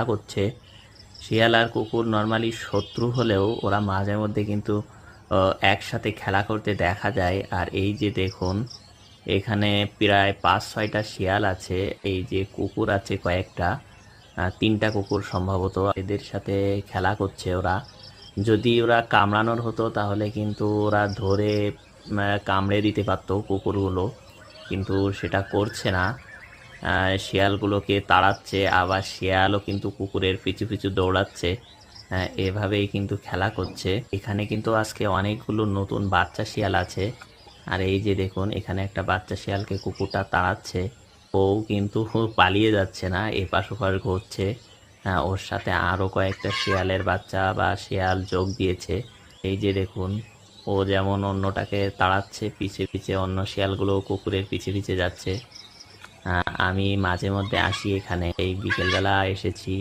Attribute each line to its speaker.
Speaker 1: করছে। শিয়াল আর কুকুর নর্মালি শত্রু হলেও ওরা মাঝে মধ্যে কিন্তু একসাথে খেলা করতে দেখা যায়। আর এই যে দেখুন, এখানে প্রায় 5-6টা শিয়াল আছে, এই যে কুকুর আছে কয়েকটা, 3টা কুকুর সম্ভবত, এদের সাথে খেলা করছে ওরা। যদি ওরা কামড়ানোর হতো তাহলে কিন্তু ওরা ধরে কামড়ে দিতে পারতো কুকুরগুলো, কিন্তু সেটা করছে না। শিয়ালগুলোকে তাড়াচ্ছে, আবার শিয়ালও কিন্তু কুকুরের পিছু পিছু দৌড়াচ্ছে। এভাবেই কিন্তু খেলা করছে। এখানে কিন্তু আজকে অনেকগুলো নতুন বাচ্চা শিয়াল আছে। আর এই যে দেখুন, এখানে একটা বাচ্চা শিয়ালকে কুকুরটা তাড়াচ্ছে, ও কিন্তু পালিয়ে যাচ্ছে না, এপাশ ওপাশ ঘুরছে। ওর সাথে আরও কয়েকটা শিয়ালের বাচ্চা বা শিয়াল যোগ দিয়েছে। এই যে দেখুন, ও যেমন অন্যটাকে তাড়াচ্ছে, পিছে পিছে অন্য শিয়ালগুলো কুকুরের পিছে পিছে যাচ্ছে। আমি মাঝে মধ্যে আসি এখানে, এই বিকেলবেলা এসেছি।